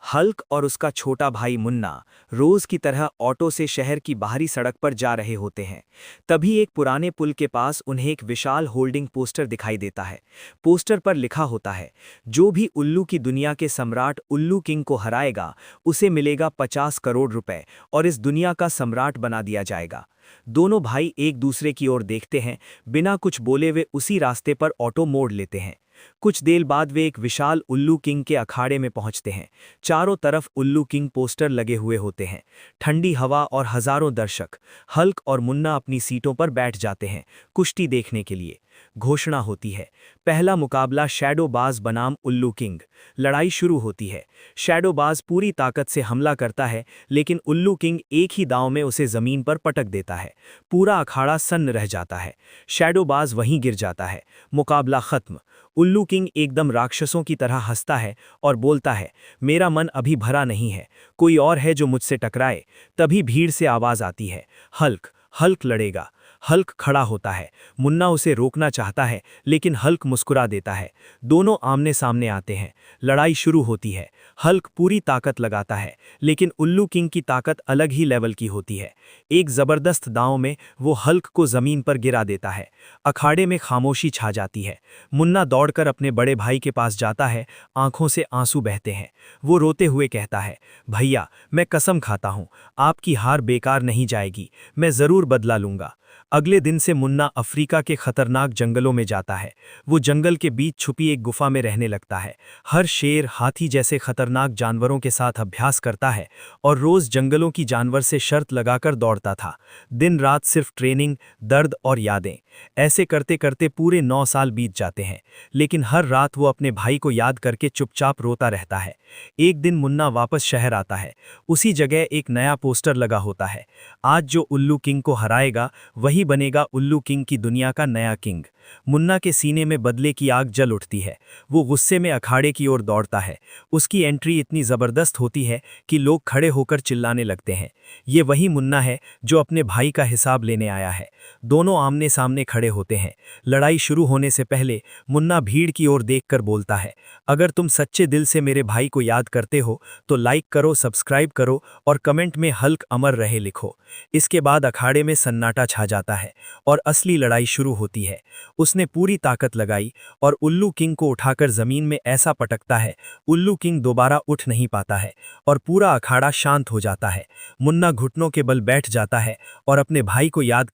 Hulk और उसका छोटा भाई मुन्ना रोज की तरह ऑटो से शहर की बाहरी सड़क पर जा रहे होते हैं। तभी एक पुराने पुल के पास उन्हें एक विशाल होल्डिंग पोस्टर दिखाई देता है। पोस्टर पर लिखा होता है, जो भी उल्लू की दुनिया के सम्राट उल्लू किंग को हराएगा उसे मिलेगा 50 करोड़ रुपए और इस दुनिया का सम्राट बना दिया जाएगा। दोनों भाई एक दूसरे की ओर देखते हैं। बिना कुछ बोले वे उसी रास्ते पर ऑटो मोड़ लेते हैं। कुछ देर बाद वे एक विशाल उल्लू किंग के अखाड़े में पहुंचते हैं। चारों तरफ उल्लू किंग पोस्टर लगे हुए होते हैं। ठंडी हवा और हजारों दर्शक। हल्क और मुन्ना अपनी सीटों पर बैठ जाते हैं कुश्ती देखने के लिए। घोषणा होती है, पहला मुकाबला शैडोबाज बनाम उल्लू किंग। लड़ाई शुरू होती है। शैडोबाज पूरी ताकत से हमला करता है, लेकिन उल्लू किंग एक ही दांव में उसे जमीन पर पटक देता है। पूरा अखाड़ा सन्न रह जाता है। शैडोबाज वहीं गिर जाता है। मुकाबला खत्म। उल्लू किंग एकदम राक्षसों की तरह हंसता है और बोलता है, मेरा मन अभी भरा नहीं है, कोई और है जो मुझसे टकराए। तभी भीड़ से आवाज आती है, हल्क, हल्क लड़ेगा। हल्क खड़ा होता है। मुन्ना उसे रोकना चाहता है, लेकिन हल्क मुस्कुरा देता है। दोनों आमने सामने आते हैं। लड़ाई शुरू होती है। हल्क पूरी ताकत लगाता है, लेकिन उल्लू किंग की ताकत अलग ही लेवल की होती है। एक जबरदस्त दांव में वो हल्क को जमीन पर गिरा देता है। अखाड़े में खामोशी छा जाती है। मुन्ना दौड़कर अपने बड़े भाई के पास जाता है। आंखों से आंसू बहते हैं। वो रोते हुए कहता है, भैया, मैं कसम खाता हूं, आपकी हार बेकार नहीं जाएगी, मैं जरूर बदला लूंगा। अगले दिन से मुन्ना अफ्रीका के खतरनाक जंगलों में जाता है। वो जंगल के बीच छुपी एक गुफा में रहने लगता है। हर शेर, हाथी जैसे खतरनाक जानवरों के साथ अभ्यास करता है और रोज जंगलों की जानवर से शर्त लगाकर दौड़ता था। दिन रात सिर्फ ट्रेनिंग, दर्द और यादें। ऐसे करते करते पूरे 9 साल बीत जाते हैं, लेकिन हर रात वो अपने भाई को याद करके चुपचाप रोता रहता है। एक दिन मुन्ना वापस शहर आता है। उसी जगह एक नया पोस्टर लगा होता है, आज जो उल्लू किंग को हराएगा वही बनेगा उल्लू किंग की दुनिया का नया किंग। मुन्ना के सीने में बदले की आग जल उठती है। वो गुस्से में अखाड़े की ओर दौड़ता है। उसकी एंट्री इतनी जबरदस्त होती है कि लोग खड़े होकर चिल्लाने लगते हैं, ये वही मुन्ना है जो अपने भाई का हिसाब लेने आया है। दोनों आमने सामने खड़े होते हैं। लड़ाई शुरू होने से पहले मुन्ना भीड़ की ओर देखकर बोलता है, अगर तुम सच्चे दिल से मेरे भाई को याद करते हो तो लाइक करो, सब्सक्राइब करो और कमेंट में हल्क अमर रहे लिखो। इसके बाद अखाड़े में सन्नाटा छा जाता है और असली लड़ाई शुरू होती है। उसने पूरी ताकत लगाई और उल्लू किंग को उठाकर जमीन में ऐसा पटकता है, उल्लू किंग दोबारा उठ नहीं पाता है और पूरा अखाड़ा शांत हो जाता है। मुन्ना घुटनों के बल बैठ जाता है और अपने भाई को याद